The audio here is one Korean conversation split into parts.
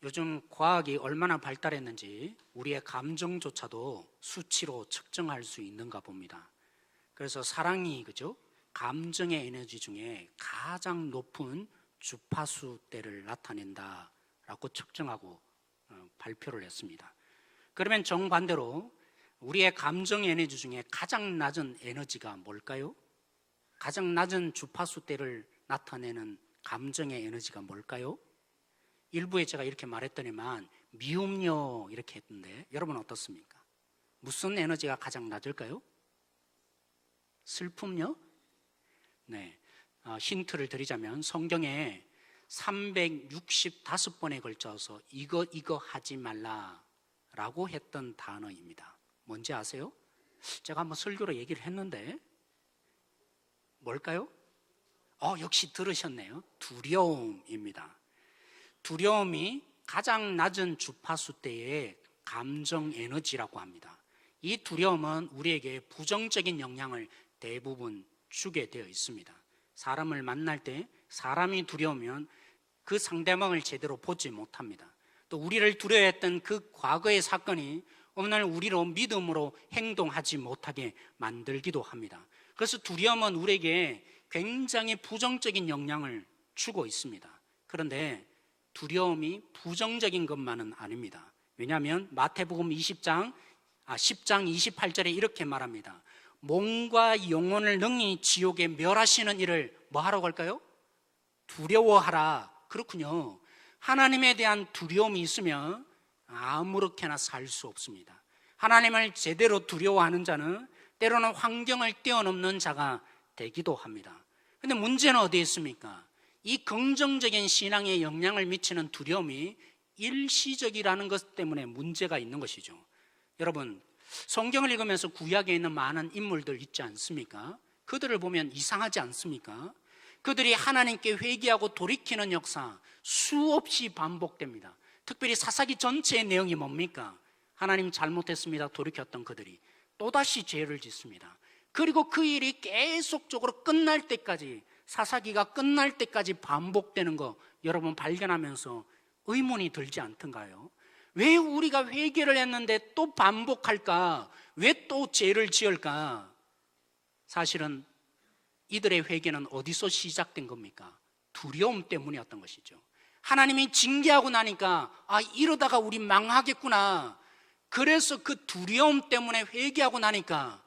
요즘 과학이 얼마나 발달했는지 우리의 감정조차도 수치로 측정할 수 있는가 봅니다. 그래서 사랑이 감정의 에너지 중에 가장 높은 주파수대를 나타낸다라고 측정하고 발표를 했습니다. 그러면 정반대로 우리의 감정 에너지 중에 가장 낮은 에너지가 뭘까요? 가장 낮은 주파수대를 나타내는 감정의 에너지가 뭘까요? 일부에 제가 이렇게 말했더니만 미움요 이렇게 했던데 여러분 어떻습니까? 무슨 에너지가 가장 낮을까요? 슬픔요? 네, 힌트를 드리자면 성경에 365번에 걸쳐서 이거 하지 말라라고 했던 단어입니다. 뭔지 아세요? 제가 한번 설교로 얘기를 했는데 뭘까요? 역시 들으셨네요. 두려움입니다. 두려움이 가장 낮은 주파수대의 감정 에너지라고 합니다. 이 두려움은 우리에게 부정적인 영향을 대부분 주게 되어 있습니다. 사람을 만날 때 사람이 두려우면 그 상대방을 제대로 보지 못합니다. 또 우리를 두려워했던 그 과거의 사건이 오늘 우리로 믿음으로 행동하지 못하게 만들기도 합니다. 그래서 두려움은 우리에게 굉장히 부정적인 영향을 주고 있습니다. 그런데 두려움이 부정적인 것만은 아닙니다. 왜냐하면 마태복음 10장 28절에 이렇게 말합니다. 몸과 영혼을 능히 지옥에 멸하시는 이를 뭐 하라고 할까요? 두려워하라. 그렇군요. 하나님에 대한 두려움이 있으면 아무렇게나 살 수 없습니다. 하나님을 제대로 두려워하는 자는 때로는 환경을 뛰어넘는 자가 되기도 합니다. 그런데 문제는 어디에 있습니까? 이 긍정적인 신앙에 영향을 미치는 두려움이 일시적이라는 것 때문에 문제가 있는 것이죠. 여러분, 성경을 읽으면서 구약에 있는 많은 인물들 있지 않습니까? 그들을 보면 이상하지 않습니까? 그들이 하나님께 회개하고 돌이키는 역사 수없이 반복됩니다. 특별히 사사기 전체의 내용이 뭡니까? 하나님 잘못했습니다. 돌이켰던 그들이 또다시 죄를 짓습니다. 그리고 그 일이 계속적으로 끝날 때까지, 사사기가 끝날 때까지 반복되는 거 여러분 발견하면서 의문이 들지 않던가요? 왜 우리가 회개를 했는데 또 반복할까? 왜 또 죄를 지을까? 사실은 이들의 회개는 어디서 시작된 겁니까? 두려움 때문이었던 것이죠. 하나님이 징계하고 나니까 이러다가 우리 망하겠구나. 그래서 그 두려움 때문에 회개하고 나니까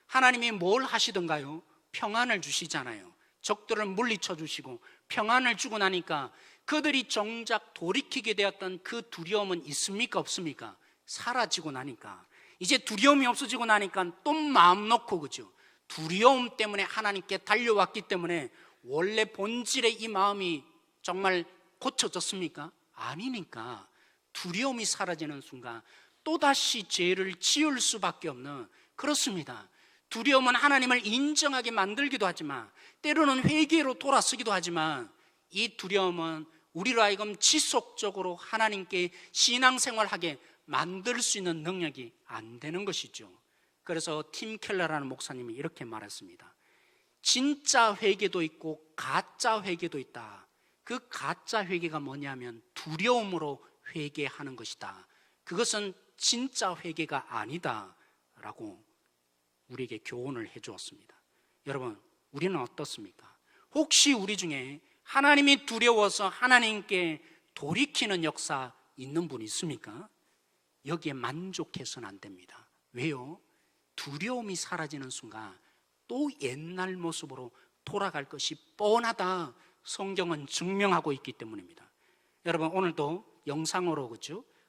하나님이 뭘 하시던가요? 평안을 주시잖아요. 적들을 물리쳐 주시고 평안을 주고 나니까 그들이 정작 돌이키게 되었던 그 두려움은 있습니까? 없습니까? 사라지고 나니까, 이제 두려움이 없어지고 나니까 또 마음 놓고 두려움 때문에 하나님께 달려왔기 때문에 원래 본질의 이 마음이 정말 고쳐졌습니까? 아니니까 두려움이 사라지는 순간 또다시 죄를 지을 수밖에 없는, 그렇습니다. 두려움은 하나님을 인정하게 만들기도 하지만 때로는 회개로 돌아서기도 하지만 이 두려움은 우리로 하여금 지속적으로 하나님께 신앙생활하게 만들 수 있는 능력이 안 되는 것이죠. 그래서 팀 켈러라는 목사님이 이렇게 말했습니다. 진짜 회개도 있고 가짜 회개도 있다. 그 가짜 회개가 뭐냐면 두려움으로 회개하는 것이다. 그것은 진짜 회개가 아니다 라고 우리에게 교훈을 해주었습니다. 여러분, 우리는 어떻습니까? 혹시 우리 중에 하나님이 두려워서 하나님께 돌이키는 역사 있는 분 있습니까? 여기에 만족해서는 안 됩니다. 왜요? 두려움이 사라지는 순간 또 옛날 모습으로 돌아갈 것이 뻔하다. 성경은 증명하고 있기 때문입니다. 여러분, 오늘도 영상으로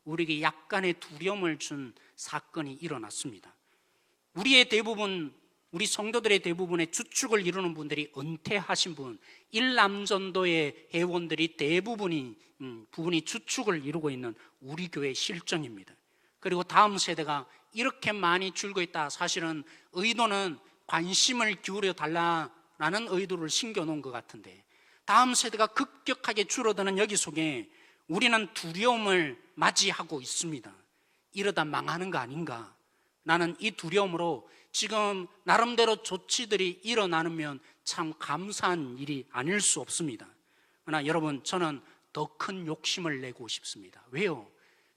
우리에게 약간의 두려움을 준 사건이 일어났습니다. 우리 성도들의 대부분의 주축을 이루는 분들이 은퇴하신 분, 일남전도의 회원들이 대부분이 주축을 이루고 있는 우리 교회 실정입니다. 그리고 다음 세대가 이렇게 많이 줄고 있다. 사실은 의도는 관심을 기울여 달라라는 의도를 심겨놓은 것 같은데, 다음 세대가 급격하게 줄어드는 여기 속에 우리는 두려움을 맞이하고 있습니다. 이러다 망하는 거 아닌가? 나는 이 두려움으로 지금 나름대로 조치들이 일어나면 참 감사한 일이 아닐 수 없습니다. 그러나 여러분, 저는 더 큰 욕심을 내고 싶습니다. 왜요?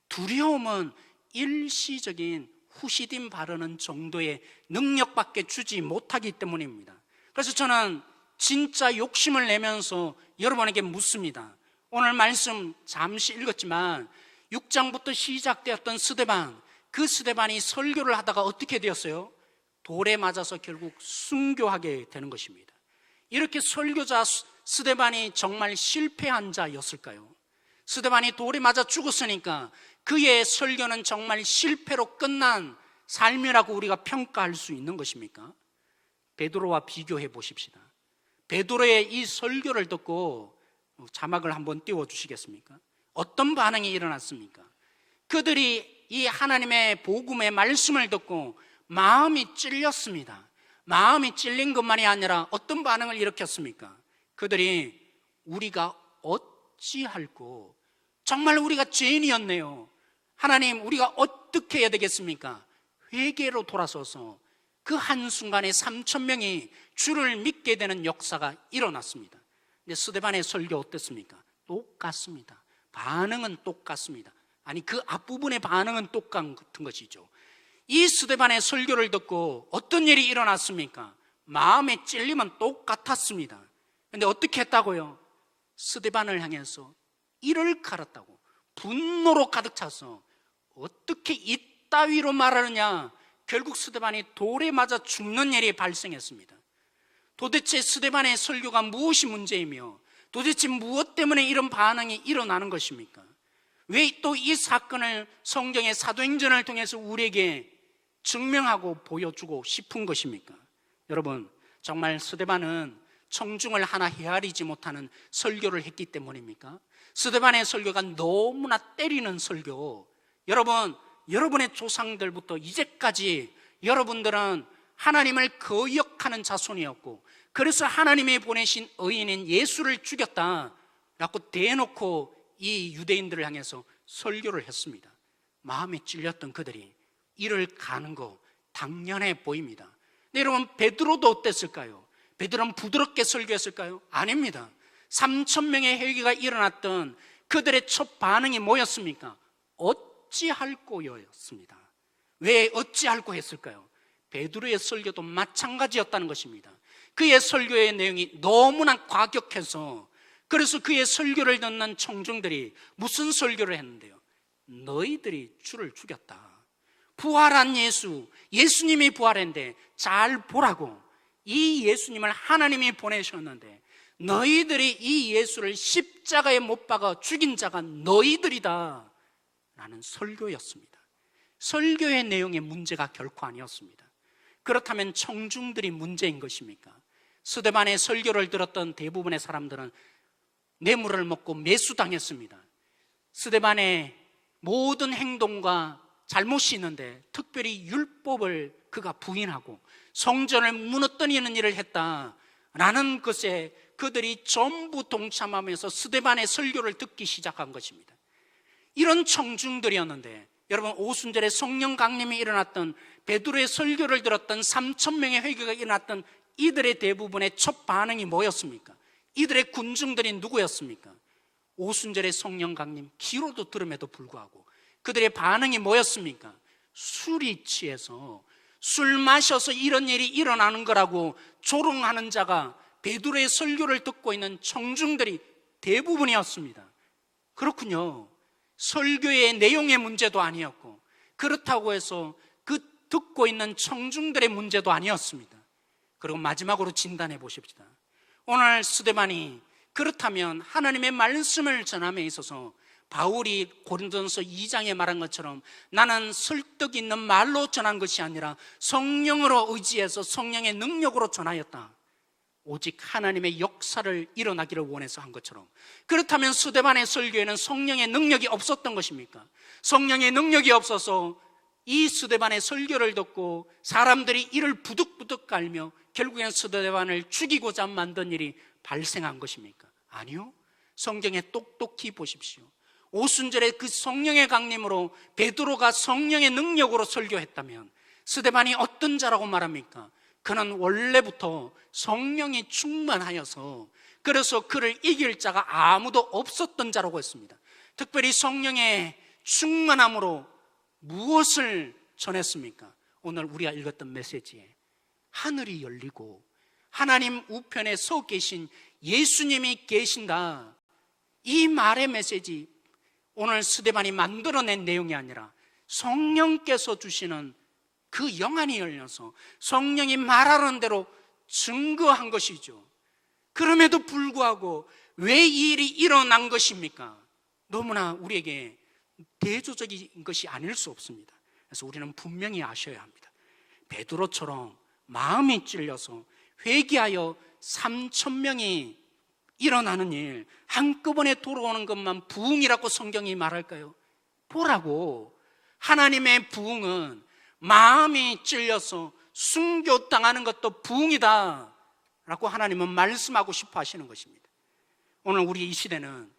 두려움은 일시적인 후시딘 바르는 정도의 능력밖에 주지 못하기 때문입니다. 그래서 저는 진짜 욕심을 내면서 여러분에게 묻습니다. 오늘 말씀 잠시 읽었지만 6장부터 시작되었던 스데반, 그 스데반이 설교를 하다가 어떻게 되었어요? 돌에 맞아서 결국 순교하게 되는 것입니다. 이렇게 설교자 스데반이 정말 실패한 자였을까요? 스데반이 돌에 맞아 죽었으니까 그의 설교는 정말 실패로 끝난 삶이라고 우리가 평가할 수 있는 것입니까? 베드로와 비교해 보십시다. 베드로의 이 설교를 듣고 자막을 한번 띄워주시겠습니까? 어떤 반응이 일어났습니까? 그들이 이 하나님의 복음의 말씀을 듣고 마음이 찔렸습니다. 마음이 찔린 것만이 아니라 어떤 반응을 일으켰습니까? 그들이 우리가 어찌할꼬, 정말 우리가 죄인이었네요. 하나님, 우리가 어떻게 해야 되겠습니까? 회개로 돌아서서 그 한순간에 3,000명이 주를 믿게 되는 역사가 일어났습니다. 근데 스데반의 설교 어땠습니까? 똑같습니다. 반응은 똑같습니다. 아니, 그 앞부분의 반응은 똑같은 것이죠. 이 스데반의 설교를 듣고 어떤 일이 일어났습니까? 마음의 찔림은 똑같았습니다. 근데 어떻게 했다고요? 스데반을 향해서 이를 갈았다고 분노로 가득 차서 어떻게 이따위로 말하느냐, 결국 스데반이 돌에 맞아 죽는 일이 발생했습니다. 도대체 스데반의 설교가 무엇이 문제이며 도대체 무엇 때문에 이런 반응이 일어나는 것입니까? 왜 또 이 사건을 성경의 사도행전을 통해서 우리에게 증명하고 보여주고 싶은 것입니까? 여러분, 정말 스데반은 청중을 하나 헤아리지 못하는 설교를 했기 때문입니까? 스데반의 설교가 너무나 때리는 설교. 여러분, 여러분의 조상들부터 이제까지 여러분들은 하나님을 거역하는 자손이었고, 그래서 하나님이 보내신 의인인 예수를 죽였다라고 대놓고 이 유대인들을 향해서 설교를 했습니다. 마음에 찔렸던 그들이 이를 가는 거 당연해 보입니다. 근데 여러분, 베드로도 어땠을까요? 베드로는 부드럽게 설교했을까요? 아닙니다. 3,000명의 회개가 일어났던 그들의 첫 반응이 뭐였습니까? 어찌할꼬였습니다. 왜 어찌할꼬 했을까요? 베드로의 설교도 마찬가지였다는 것입니다. 그의 설교의 내용이 너무나 과격해서, 그래서 그의 설교를 듣는 청중들이 무슨 설교를 했는데요? 너희들이 주를 죽였다. 부활한 예수님이 부활했는데 잘 보라고. 이 예수님을 하나님이 보내셨는데 너희들이 이 예수를 십자가에 못 박아 죽인 자가 너희들이다 라는 설교였습니다. 설교의 내용의 문제가 결코 아니었습니다. 그렇다면 청중들이 문제인 것입니까? 스데반의 설교를 들었던 대부분의 사람들은 뇌물을 먹고 매수당했습니다. 스데반의 모든 행동과 잘못이 있는데 특별히 율법을 그가 부인하고 성전을 무너뜨리는 일을 했다라는 것에 그들이 전부 동참하면서 스데반의 설교를 듣기 시작한 것입니다. 이런 청중들이었는데, 여러분, 오순절에 성령 강림이 일어났던 베드로의 설교를 들었던 3,000명의 회개가 일어났던 이들의 대부분의 첫 반응이 뭐였습니까? 이들의 군중들이 누구였습니까? 오순절의 성령 강림 기로도 들음에도 불구하고 그들의 반응이 뭐였습니까? 술이 취해서, 술 마셔서 이런 일이 일어나는 거라고 조롱하는 자가 베드로의 설교를 듣고 있는 청중들이 대부분이었습니다. 그렇군요. 설교의 내용의 문제도 아니었고, 그렇다고 해서 그 듣고 있는 청중들의 문제도 아니었습니다. 그리고 마지막으로 진단해 보십시다. 오늘 스데반이 그렇다면 하나님의 말씀을 전함에 있어서 바울이 고린도전서 2장에 말한 것처럼 나는 설득 있는 말로 전한 것이 아니라 성령으로 의지해서 성령의 능력으로 전하였다, 오직 하나님의 역사를 일어나기를 원해서 한 것처럼, 그렇다면 스데반의 설교에는 성령의 능력이 없었던 것입니까? 성령의 능력이 없어서 이 스데반의 설교를 듣고 사람들이 이를 부득부득 깔며 결국엔 스데반을 죽이고자 만든 일이 발생한 것입니까? 아니요. 성경에 똑똑히 보십시오. 오순절에 그 성령의 강림으로 베드로가 성령의 능력으로 설교했다면 스데반이 어떤 자라고 말합니까? 그는 원래부터 성령이 충만하여서 그래서 그를 이길 자가 아무도 없었던 자라고 했습니다. 특별히 성령의 충만함으로 무엇을 전했습니까? 오늘 우리가 읽었던 메시지에 하늘이 열리고 하나님 우편에 서 계신 예수님이 계신다, 이 말의 메시지, 오늘 스데반이 만들어낸 내용이 아니라 성령께서 주시는 그 영안이 열려서 성령이 말하는 대로 증거한 것이죠. 그럼에도 불구하고 왜 이 일이 일어난 것입니까? 너무나 우리에게 대조적인 것이 아닐 수 없습니다. 그래서 우리는 분명히 아셔야 합니다. 베드로처럼 마음이 찔려서 회개하여 3,000명이 일어나는 일, 한꺼번에 돌아오는 것만 부흥이라고 성경이 말할까요? 보라고, 하나님의 부흥은 마음이 찔려서 순교당하는 것도 부흥이다 라고 하나님은 말씀하고 싶어 하시는 것입니다. 오늘 우리 이 시대는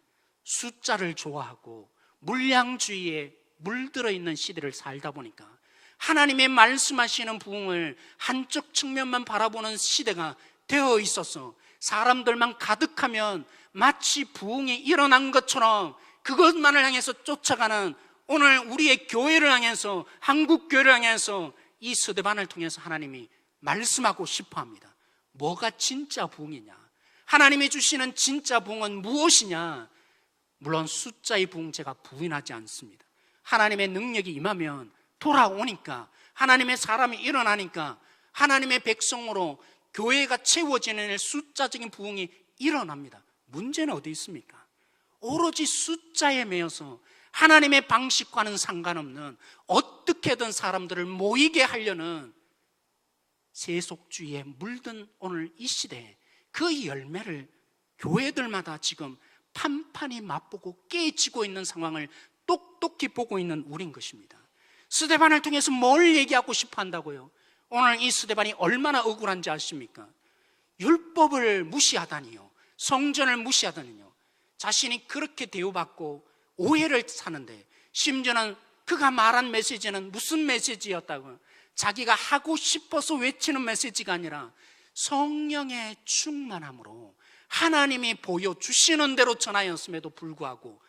숫자를 좋아하고 물량주의에 물들어 있는 시대를 살다 보니까 하나님의 말씀하시는 부흥을 한쪽 측면만 바라보는 시대가 되어 있어서 사람들만 가득하면 마치 부흥이 일어난 것처럼 그것만을 향해서 쫓아가는 오늘 우리의 교회를 향해서, 한국 교회를 향해서 이 스데반을 통해서 하나님이 말씀하고 싶어 합니다. 뭐가 진짜 부흥이냐? 하나님이 주시는 진짜 부흥은 무엇이냐? 물론 숫자의 부흥 제가 부인하지 않습니다. 하나님의 능력이 임하면 돌아오니까, 하나님의 사람이 일어나니까 하나님의 백성으로 교회가 채워지는 숫자적인 부흥이 일어납니다. 문제는 어디 있습니까? 오로지 숫자에 매여서 하나님의 방식과는 상관없는 어떻게든 사람들을 모이게 하려는 세속주의에 물든 오늘 이 시대에 그 열매를 교회들마다 지금 판판이 맛보고 깨지고 있는 상황을 똑똑히 보고 있는 우린 것입니다. 스데반을 통해서 뭘 얘기하고 싶어 한다고요? 오늘 이 스데반이 얼마나 억울한지 아십니까? 율법을 무시하다니요, 성전을 무시하다니요, 자신이 그렇게 대우받고 오해를 사는데, 심지어는 그가 말한 메시지는 무슨 메시지였다고, 자기가 하고 싶어서 외치는 메시지가 아니라 성령의 충만함으로 하나님이 보여주시는 대로 전하였음에도 불구하고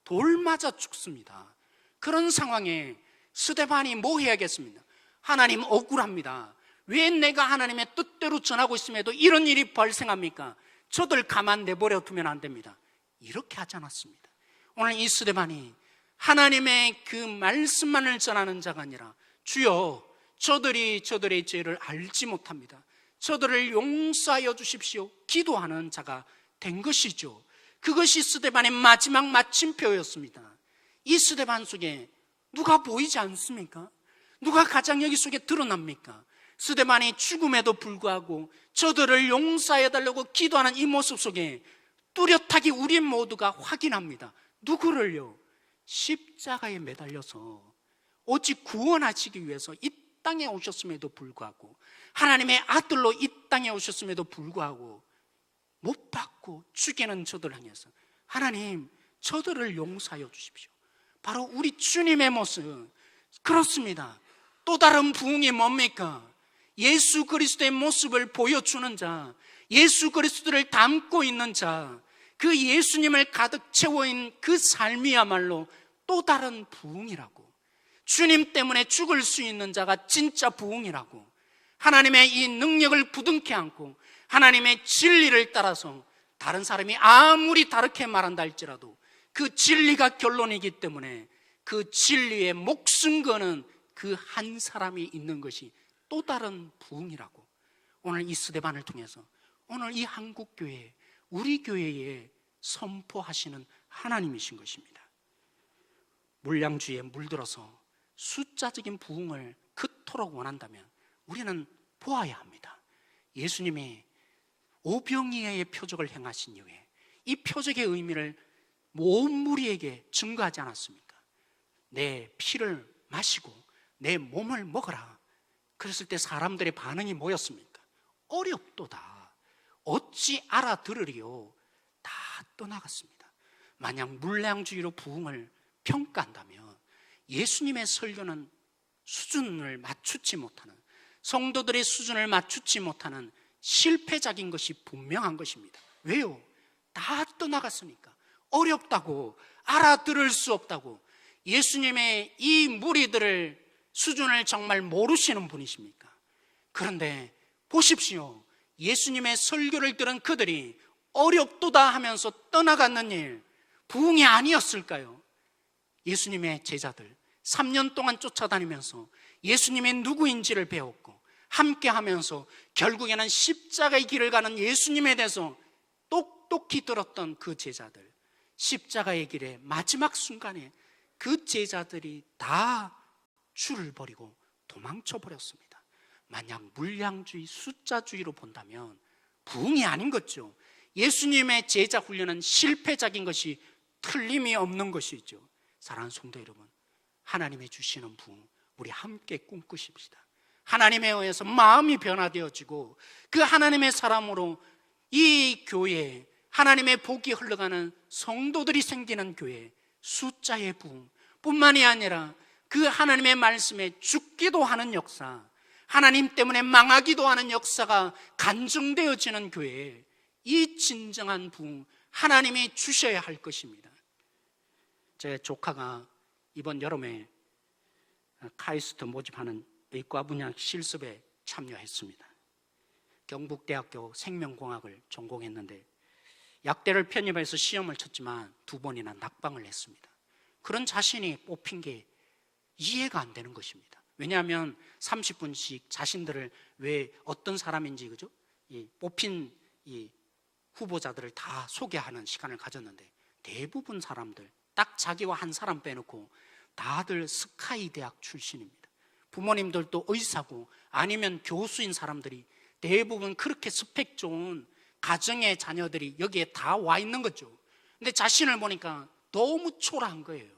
돌 맞아 죽습니다. 그런 상황에 스데반이 뭐 해야겠습니까? 하나님 억울합니다. 왜 내가 하나님의 뜻대로 전하고 있음에도 이런 일이 발생합니까? 저들 가만 내버려 두면 안 됩니다. 이렇게 하지 않았습니다. 오늘 이 스데반이 하나님의 그 말씀만을 전하는 자가 아니라 주여, 저들이 저들의 죄를 알지 못합니다, 저들을 용서하여 주십시오, 기도하는 자가 된 것이죠. 그것이 스데반의 마지막 마침표였습니다. 이 스데반 속에 누가 보이지 않습니까? 누가 가장 여기 속에 드러납니까? 스데반이 죽음에도 불구하고 저들을 용서해 달라고 기도하는 이 모습 속에 뚜렷하게 우리 모두가 확인합니다. 누구를요? 십자가에 매달려서 오직 구원하시기 위해서 이 땅에 오셨음에도 불구하고, 하나님의 아들로 이 땅에 오셨음에도 불구하고 못 받고 죽이는 저들 향해서 하나님, 저들을 용서하여 주십시오. 바로 우리 주님의 모습. 그렇습니다. 또 다른 부흥이 뭡니까? 예수 그리스도의 모습을 보여주는 자, 예수 그리스도를 담고 있는 자, 그 예수님을 가득 채워있는 그 삶이야말로 또 다른 부흥이라고. 주님 때문에 죽을 수 있는 자가 진짜 부흥이라고. 하나님의 이 능력을 부둥켜 안고 하나님의 진리를 따라서 다른 사람이 아무리 다르게 말한다 할지라도 그 진리가 결론이기 때문에 그 진리에 목숨 거는 그 한 사람이 있는 것이 또 다른 부흥이라고. 오늘 이 스데반을 통해서 오늘 이 한국교회, 우리 교회에 선포하시는 하나님이신 것입니다. 물량주의에 물들어서 숫자적인 부흥을 그토록 원한다면 우리는 보아야 합니다. 예수님이 오병이어의 표적을 행하신 이후에 이 표적의 의미를 온 무리에게 증거하지 않았습니까? 내 피를 마시고 내 몸을 먹어라. 그랬을 때 사람들의 반응이 뭐였습니까? 어렵도다. 어찌 알아들으리요? 다 떠나갔습니다. 만약 물량주의로 부흥을 평가한다면 예수님의 설교는 수준을 맞추지 못하는, 성도들의 수준을 맞추지 못하는 실패작인 것이 분명한 것입니다. 왜요? 다 떠나갔으니까. 어렵다고, 알아들을 수 없다고. 예수님의 이 무리들을 수준을 정말 모르시는 분이십니까? 그런데 보십시오. 예수님의 설교를 들은 그들이 어렵도다 하면서 떠나가는 일, 부흥이 아니었을까요? 예수님의 제자들 3년 동안 쫓아다니면서 예수님의 누구인지를 배웠고 함께 하면서 결국에는 십자가의 길을 가는 예수님에 대해서 똑똑히 들었던 그 제자들, 십자가의 길의 마지막 순간에 그 제자들이 다 줄을 버리고 도망쳐 버렸습니다. 만약 물량주의, 숫자주의로 본다면 부흥이 아닌 거죠. 예수님의 제자 훈련은 실패작인 것이 틀림이 없는 것이죠. 사랑하는 성도 여러분, 하나님의 주시는 부흥 우리 함께 꿈꾸십시다. 하나님에 의해서 마음이 변화되어지고 그 하나님의 사람으로 이 교회에 하나님의 복이 흘러가는 성도들이 생기는 교회, 숫자의 부흥 뿐만이 아니라 그 하나님의 말씀에 죽기도 하는 역사, 하나님 때문에 망하기도 하는 역사가 간증되어지는 교회, 이 진정한 부흥 하나님이 주셔야 할 것입니다. 제 조카가 이번 여름에 카이스트 모집하는 의과 분야 실습에 참여했습니다. 경북대학교 생명공학을 전공했는데 약대를 편입해서 시험을 쳤지만 2번이나 낙방을 했습니다. 그런 자신이 뽑힌 게 이해가 안 되는 것입니다. 왜냐하면 30분씩 자신들을 왜 어떤 사람인지, 그죠? 이 뽑힌 이 후보자들을 다 소개하는 시간을 가졌는데 대부분 사람들 딱 자기와 한 사람 빼놓고 다들 스카이 대학 출신입니다. 부모님들도 의사고 아니면 교수인 사람들이 대부분 그렇게 스펙 좋은 가정의 자녀들이 여기에 다 와 있는 거죠. 근데 자신을 보니까 너무 초라한 거예요.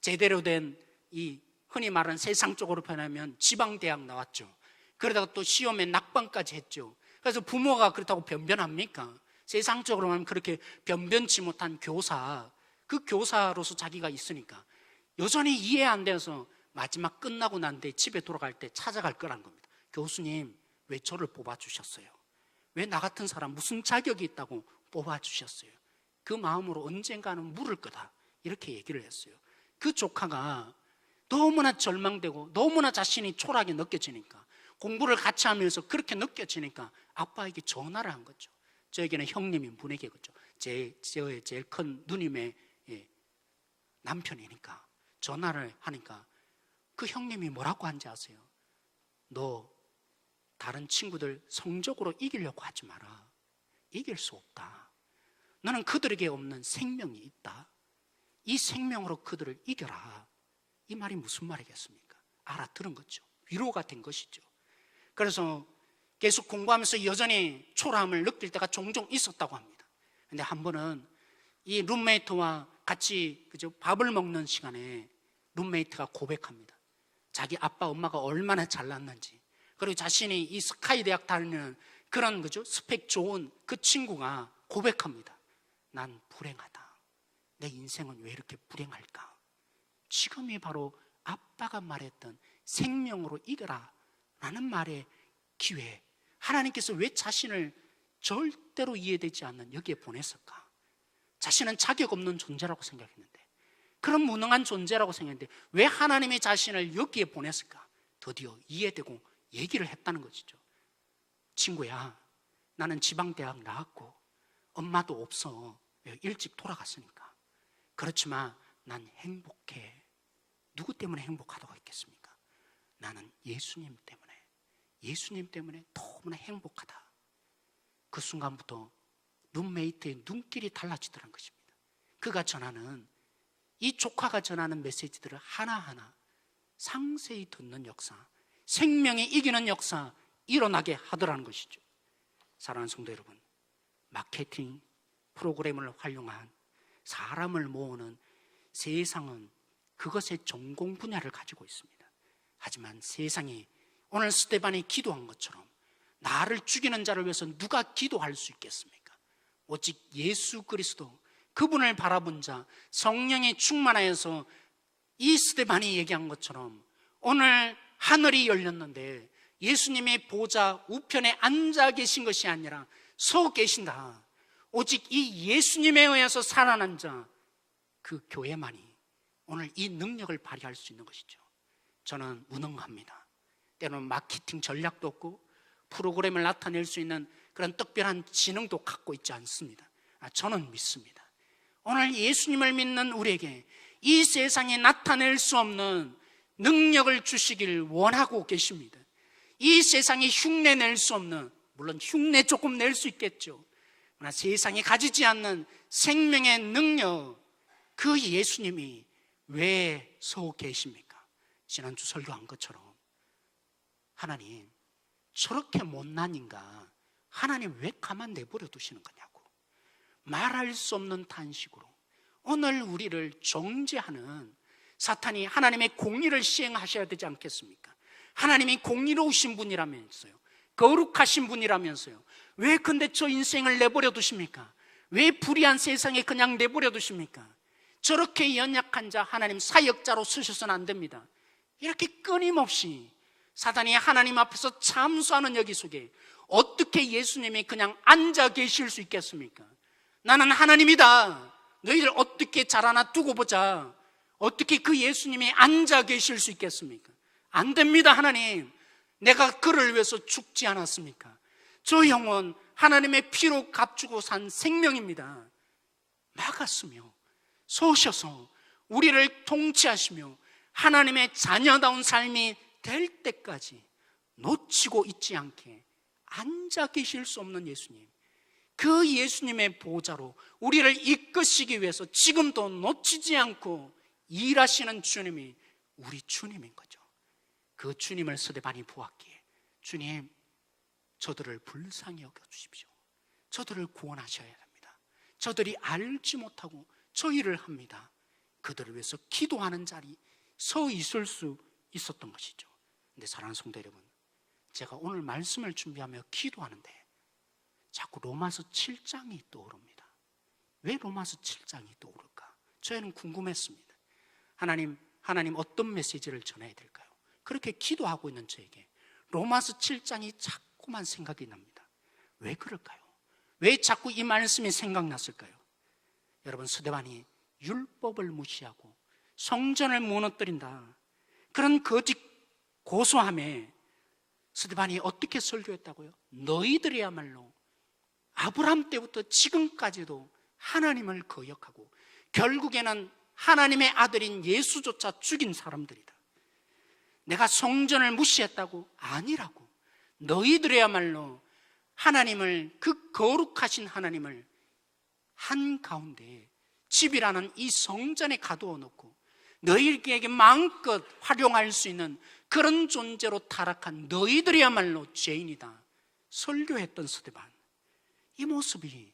제대로 된 이 흔히 말하는 세상적으로 표현하면 지방대학 나왔죠. 그러다가 또 시험에 낙방까지 했죠. 그래서 부모가 그렇다고 변변합니까? 세상적으로 하면 그렇게 변변치 못한 교사, 그 교사로서 자기가 있으니까 여전히 이해 안 돼서 마지막 끝나고 난 뒤에 집에 돌아갈 때 찾아갈 거란 겁니다. 교수님, 왜 저를 뽑아주셨어요? 왜 나 같은 사람 무슨 자격이 있다고 뽑아주셨어요? 그 마음으로 언젠가는 물을 거다, 이렇게 얘기를 했어요. 그 조카가 너무나 절망되고 너무나 자신이 초라하게 느껴지니까, 공부를 같이 하면서 그렇게 느껴지니까 아빠에게 전화를 한 거죠. 저에게는 형님인 분에게, 그죠? 저의 제일 큰 누님의 남편이니까 전화를 하니까 그 형님이 뭐라고 한지 아세요? 너 다른 친구들 성적으로 이기려고 하지 마라. 이길 수 없다. 너는 그들에게 없는 생명이 있다. 이 생명으로 그들을 이겨라. 이 말이 무슨 말이겠습니까? 알아들은 거죠. 위로가 된 것이죠. 그래서 계속 공부하면서 여전히 초라함을 느낄 때가 종종 있었다고 합니다. 근데 한 번은 이 룸메이트와 같이, 그죠, 밥을 먹는 시간에 룸메이트가 고백합니다. 자기 아빠 엄마가 얼마나 잘났는지, 그리고 자신이 이 스카이 대학 다니는 그런, 그죠, 스펙 좋은 그 친구가 고백합니다. 난 불행하다. 내 인생은 왜 이렇게 불행할까? 지금이 바로 아빠가 말했던 생명으로 이겨라 라는 말의 기회, 하나님께서 왜 자신을 절대로 이해되지 않는 여기에 보냈을까? 자신은 자격 없는 존재라고 생각했는데, 그런 무능한 존재라고 생각했는데 왜 하나님이 자신을 여기에 보냈을까? 드디어 이해되고 얘기를 했다는 것이죠. 친구야, 나는 지방대학 나왔고 엄마도 없어. 일찍 돌아갔으니까. 그렇지만 난 행복해. 누구 때문에 행복하다고 했겠습니까? 나는 예수님 때문에 너무나 행복하다. 그 순간부터 룸메이트의 눈길이 달라지더란 것입니다. 그가 전하는, 이 조카가 전하는 메시지들을 하나하나 상세히 듣는 역사, 생명이 이기는 역사 일어나게 하더라는 것이죠. 사랑하는 성도 여러분, 마케팅 프로그램을 활용한 사람을 모으는 세상은 그것의 전공 분야를 가지고 있습니다. 하지만 세상이 오늘 스데반이 기도한 것처럼 나를 죽이는 자를 위해서 누가 기도할 수 있겠습니까? 오직 예수 그리스도, 그분을 바라본 자, 성령이 충만하여서 이 스데반이 얘기한 것처럼 오늘 하늘이 열렸는데 예수님의 보좌 우편에 앉아 계신 것이 아니라 서 계신다. 오직 이 예수님에 의해서 살아난 자, 그 교회만이 오늘 이 능력을 발휘할 수 있는 것이죠. 저는 무능합니다. 때로는 마케팅 전략도 없고 프로그램을 나타낼 수 있는 그런 특별한 지능도 갖고 있지 않습니다. 저는 믿습니다. 오늘 예수님을 믿는 우리에게 이 세상에 나타낼 수 없는 능력을 주시길 원하고 계십니다. 이 세상에 흉내 낼 수 없는, 물론 흉내 조금 낼 수 있겠죠. 그러나 세상에 가지지 않는 생명의 능력, 그 예수님이 왜 서 계십니까? 지난주 설교한 것처럼 하나님, 저렇게 못난 인간 하나님 왜 가만 내버려 두시는 거냐고 말할 수 없는 탄식으로 오늘 우리를 정죄하는 사탄이 하나님의 공의를 시행하셔야 되지 않겠습니까? 하나님이 공의로우신 분이라면서요, 거룩하신 분이라면서요, 왜 근데 저 인생을 내버려 두십니까? 왜 불의한 세상에 그냥 내버려 두십니까? 저렇게 연약한 자 하나님 사역자로 쓰셔서는 안 됩니다. 이렇게 끊임없이 사단이 하나님 앞에서 참수하는 여기 속에 어떻게 예수님이 그냥 앉아 계실 수 있겠습니까? 나는 하나님이다, 너희들 어떻게 자라나 두고 보자, 어떻게 그 예수님이 앉아 계실 수 있겠습니까? 안 됩니다. 하나님, 내가 그를 위해서 죽지 않았습니까? 저 영혼 하나님의 피로 값주고 산 생명입니다. 막았으며 서셔서 우리를 통치하시며 하나님의 자녀다운 삶이 될 때까지 놓치고 있지 않게 앉아 계실 수 없는 예수님, 그 예수님의 보좌로 우리를 이끄시기 위해서 지금도 놓치지 않고 일하시는 주님이 우리 주님인 거죠. 그 주님을 스데반이 보았기에, 주님, 저들을 불쌍히 여겨주십시오. 저들을 구원하셔야 됩니다. 저들이 알지 못하고 저희를 합니다. 그들을 위해서 기도하는 자리 서 있을 수 있었던 것이죠. 근데 사랑하는 성도 여러분, 제가 오늘 말씀을 준비하며 기도하는데 자꾸 로마서 7장이 떠오릅니다. 왜 로마서 7장이 떠오를까? 저희는 궁금했습니다. 하나님 어떤 메시지를 전해야 될까요? 그렇게 기도하고 있는 저에게 로마서 7장이 자꾸만 생각이 납니다. 왜 그럴까요? 왜 자꾸 이 말씀이 생각났을까요? 여러분, 스데반이 율법을 무시하고 성전을 무너뜨린다, 그런 거짓 고소함에 스데반이 어떻게 설교했다고요? 너희들이야말로 아브라함 때부터 지금까지도 하나님을 거역하고 결국에는 하나님의 아들인 예수조차 죽인 사람들이다. 내가 성전을 무시했다고? 아니라고. 너희들이야말로 하나님을, 그 거룩하신 하나님을 한가운데 집이라는 이 성전에 가두어 놓고 너희에게 마음껏 활용할 수 있는 그런 존재로 타락한 너희들이야말로 죄인이다 설교했던 스데반, 이 모습이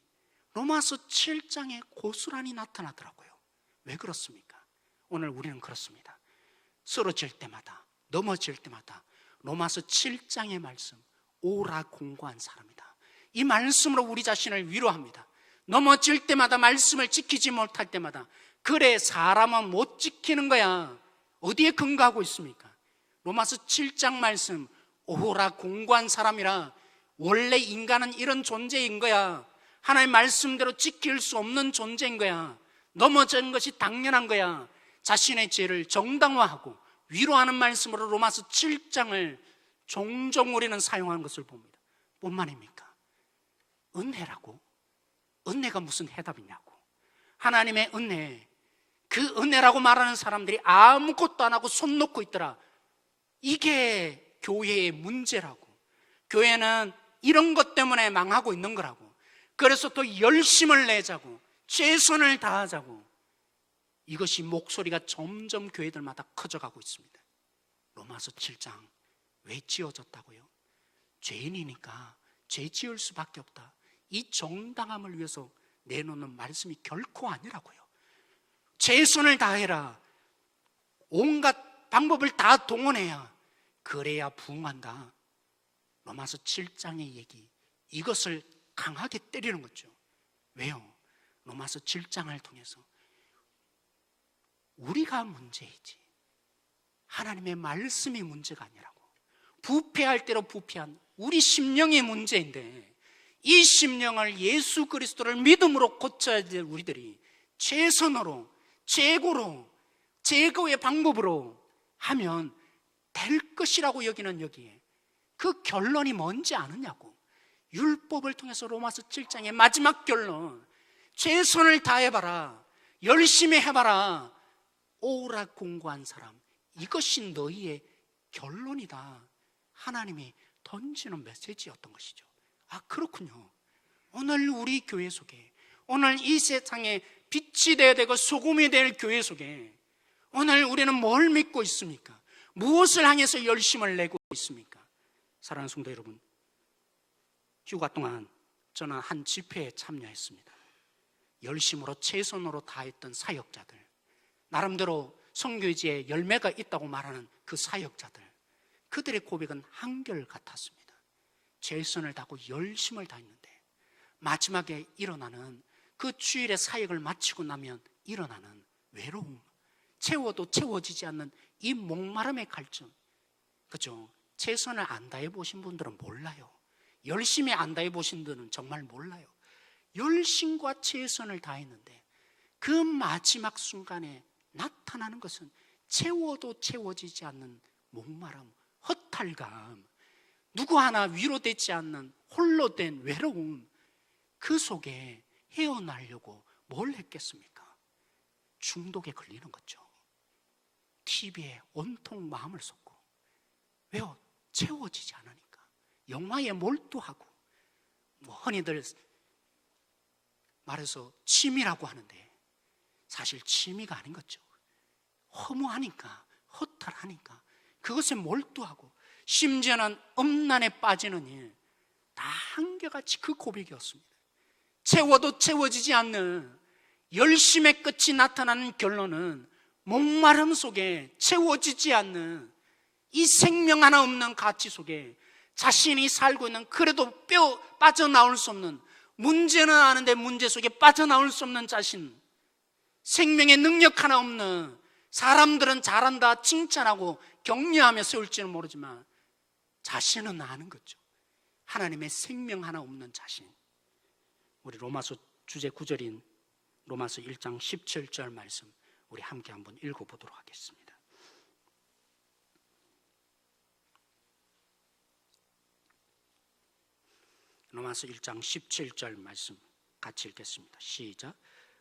로마서 7장에 고스란히 나타나더라고요. 왜 그렇습니까? 오늘 우리는 그렇습니다. 쓰러질 때마다, 넘어질 때마다 로마서 7장의 말씀, 오라 공고한 사람이다, 이 말씀으로 우리 자신을 위로합니다. 넘어질 때마다, 말씀을 지키지 못할 때마다, 그래 사람은 못 지키는 거야, 어디에 근거하고 있습니까? 로마서 7장 말씀, 오라 공고한 사람이라, 원래 인간은 이런 존재인 거야, 하나님 말씀대로 지킬 수 없는 존재인 거야, 넘어진 것이 당연한 거야, 자신의 죄를 정당화하고 위로하는 말씀으로 로마서 7장을 종종 우리는 사용하는 것을 봅니다. 뿐만입니까? 은혜라고? 은혜가 무슨 해답이냐고. 하나님의 은혜, 그 은혜라고 말하는 사람들이 아무것도 안 하고 손 놓고 있더라. 이게 교회의 문제라고. 교회는 이런 것 때문에 망하고 있는 거라고. 그래서 또 열심을 내자고, 최선을 다하자고, 이것이 목소리가 점점 교회들마다 커져가고 있습니다. 로마서 7장 왜 지어졌다고요? 죄인이니까 죄 지을 수밖에 없다, 이 정당함을 위해서 내놓는 말씀이 결코 아니라고요. 최선을 다해라, 온갖 방법을 다 동원해야 그래야 부흥한다. 로마서 7장의 얘기, 이것을 강하게 때리는 거죠. 왜요? 로마서 7장을 통해서 우리가 문제이지 하나님의 말씀이 문제가 아니라고. 부패할 대로 부패한 우리 심령의 문제인데, 이 심령을 예수 그리스도를 믿음으로 고쳐야 될 우리들이 최선으로, 최고로, 최고의 방법으로 하면 될 것이라고 여기는 여기에 그 결론이 뭔지 아느냐고. 율법을 통해서 로마서 7장의 마지막 결론, 최선을 다해봐라, 열심히 해봐라, 오라 공고한 사람, 이것이 너희의 결론이다. 하나님이 던지는 메시지였던 것이죠. 아, 그렇군요. 오늘 우리 교회 속에, 오늘 이 세상에 빛이 되어야 되고 소금이 될 교회 속에 오늘 우리는 뭘 믿고 있습니까? 무엇을 향해서 열심을 내고 있습니까? 사랑하는 성도 여러분, 휴가 동안 저는 한 집회에 참여했습니다. 열심으로 최선으로 다했던 사역자들, 나름대로 선교지에 열매가 있다고 말하는 그 사역자들, 그들의 고백은 한결같았습니다. 최선을 다하고 열심을 다했는데 마지막에 일어나는 그 주일의 사역을 마치고 나면 일어나는 외로움, 채워도 채워지지 않는 이 목마름의 갈증, 그죠? 최선을 안 다해 보신 분들은 몰라요. 열심히 안 다해 보신 분들은 정말 몰라요. 열심과 최선을 다했는데 그 마지막 순간에 나타나는 것은 채워도 채워지지 않는 목마름, 허탈감, 누구 하나 위로되지 않는 홀로 된 외로움, 그 속에 헤어나려고 뭘 했겠습니까? 중독에 걸리는 거죠. TV에 온통 마음을 쏟고. 왜요? 채워지지 않으니까. 영화에 몰두하고, 흔히들 말해서 취미라고 하는데 사실 취미가 아닌 거죠. 허무하니까, 허탈하니까 그것에 몰두하고, 심지어는 음란에 빠지는 일, 다 한결같이 그 고백이었습니다. 채워도 채워지지 않는 열심의 끝이 나타나는 결론은 목마름 속에 채워지지 않는 이 생명 하나 없는 가치 속에 자신이 살고 있는, 그래도 빠져나올 수 없는, 문제는 아는데 문제 속에 빠져나올 수 없는 자신, 생명의 능력 하나 없는, 사람들은 잘한다 칭찬하고 격려하며 세울지는 모르지만 자신은 아는 거죠. 하나님의 생명 하나 없는 자신. 우리 로마서 주제 구절인 로마서 1장 17절 말씀 우리 함께 한번 읽어보도록 하겠습니다. 로마서 1장 17절 말씀 같이 읽겠습니다. 시작.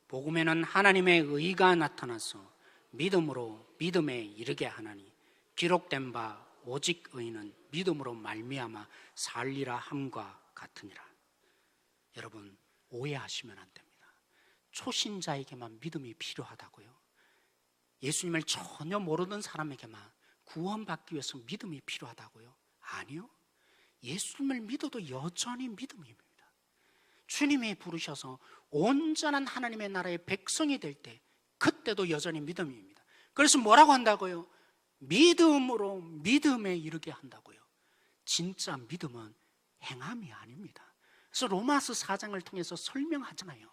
복음에는 하나님의 의가 나타나서 믿음으로 믿음에 이르게 하나니 기록된 바 오직 의인은 믿음으로 말미암아 살리라 함과 같으니라. 여러분, 오해하시면 안 됩니다. 초신자에게만 믿음이 필요하다고요? 예수님을 전혀 모르는 사람에게만 구원받기 위해서 믿음이 필요하다고요? 아니요. 예수님을 믿어도 여전히 믿음입니다. 주님이 부르셔서 온전한 하나님의 나라의 백성이 될 때, 그때도 여전히 믿음입니다. 그래서 뭐라고 한다고요? 믿음으로 믿음에 이르게 한다고요. 진짜 믿음은 행함이 아닙니다. 그래서 로마서 4장을 통해서 설명하잖아요.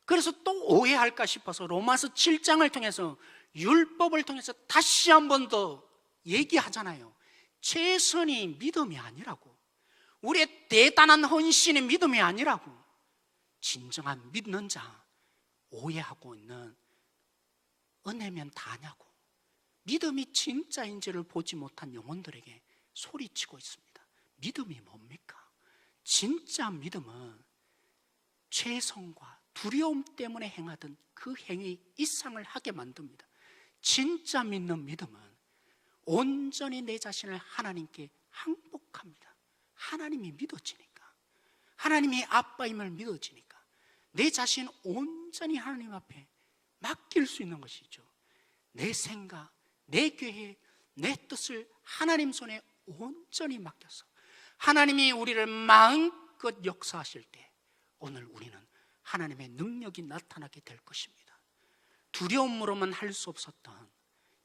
그래서 또 오해할까 싶어서 로마서 7장을 통해서, 율법을 통해서 다시 한 번 더 얘기하잖아요. 최선이 믿음이 아니라고, 우리의 대단한 헌신이 믿음이 아니라고. 진정한 믿는 자, 오해하고 있는, 은혜면 다냐고, 믿음이 진짜인지를 보지 못한 영혼들에게 소리치고 있습니다. 믿음이 뭡니까? 진짜 믿음은 최선과 두려움 때문에 행하던 그 행위 이상을 하게 만듭니다. 진짜 믿는 믿음은 온전히 내 자신을 하나님께 항복합니다. 하나님이 믿어지니까, 하나님이 아빠임을 믿어지니까 내 자신 온전히 하나님 앞에 맡길 수 있는 것이죠. 내 생각, 내 계획, 내 뜻을 하나님 손에 온전히 맡겨서 하나님이 우리를 마음껏 역사하실 때 오늘 우리는 하나님의 능력이 나타나게 될 것입니다. 두려움으로만 할 수 없었던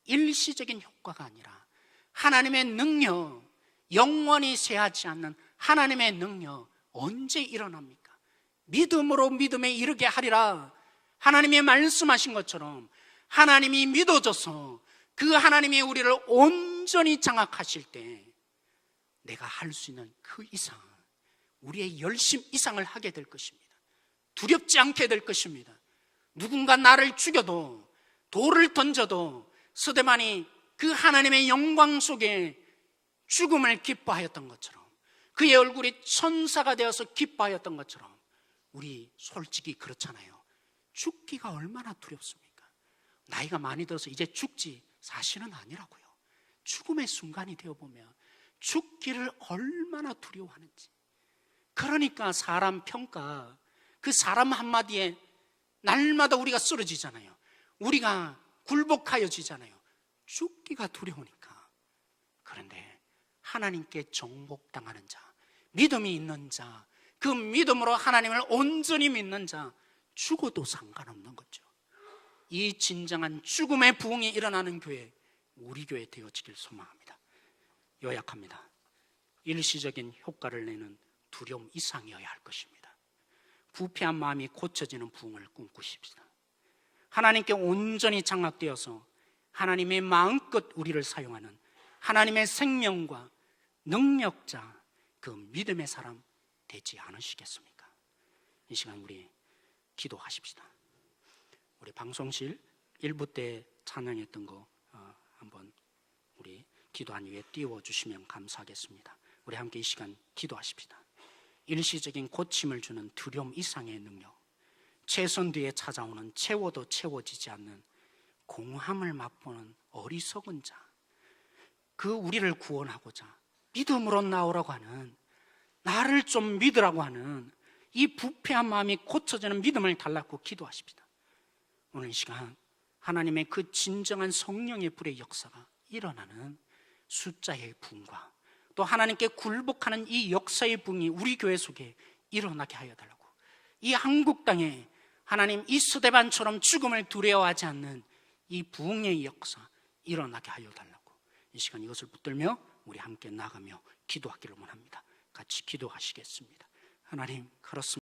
일시적인 효과가 아니라 하나님의 능력, 영원히 쇠하지 않는 하나님의 능력, 언제 일어납니까? 믿음으로 믿음에 이르게 하리라. 하나님이 말씀하신 것처럼 하나님이 믿어져서 그 하나님이 우리를 온전히 장악하실 때 내가 할 수 있는 그 이상 우리의 열심 이상을 하게 될 것입니다. 두렵지 않게 될 것입니다. 누군가 나를 죽여도, 돌을 던져도 스데반이 그 하나님의 영광 속에 죽음을 기뻐하였던 것처럼, 그의 얼굴이 천사가 되어서 기뻐하였던 것처럼, 우리 솔직히 그렇잖아요. 죽기가 얼마나 두렵습니까? 나이가 많이 들어서 이제 죽지, 사실은 아니라고요. 죽음의 순간이 되어보면 죽기를 얼마나 두려워하는지. 그러니까 사람 평가, 그 사람 한마디에 날마다 우리가 쓰러지잖아요. 우리가 굴복하여지잖아요. 죽기가 두려우니까. 그런데 하나님께 정복당하는 자, 믿음이 있는 자, 그 믿음으로 하나님을 온전히 믿는 자, 죽어도 상관없는 거죠. 이 진정한 죽음의 부흥이 일어나는 교회, 우리 교회 되어지길 소망합니다. 요약합니다. 일시적인 효과를 내는 두려움 이상이어야 할 것입니다. 부패한 마음이 고쳐지는 부흥을 꿈꾸십시다. 하나님께 온전히 장악되어서 하나님의 마음껏 우리를 사용하는 하나님의 생명과 능력자, 그 믿음의 사람 되지 않으시겠습니까? 이 시간 우리 기도하십시다. 우리 방송실 1부 때 찬양했던 거 한번 우리 기도한 위에 띄워주시면 감사하겠습니다. 우리 함께 이 시간 기도하십시다. 일시적인 고침을 주는 두려움 이상의 능력, 최선 뒤에 찾아오는 채워도 채워지지 않는 공함을 맛보는 어리석은 자, 그 우리를 구원하고자 믿음으로 나오라고 하는, 나를 좀 믿으라고 하는 이 부패한 마음이 고쳐지는 믿음을 달라고 기도하십시다. 오늘 이 시간 하나님의 그 진정한 성령의 불의 역사가 일어나는 숫자의 부흥과 또 하나님께 굴복하는 이 역사의 부흥이 우리 교회 속에 일어나게 하여 달라고, 이 한국 땅에 하나님 이 스데반처럼 죽음을 두려워하지 않는 이 부흥의 역사 일어나게 하여 달라고, 이 시간 이것을 붙들며 우리 함께 나가며 기도하기를 원합니다. 같이 기도하시겠습니다. 하나님, 그렇습니다.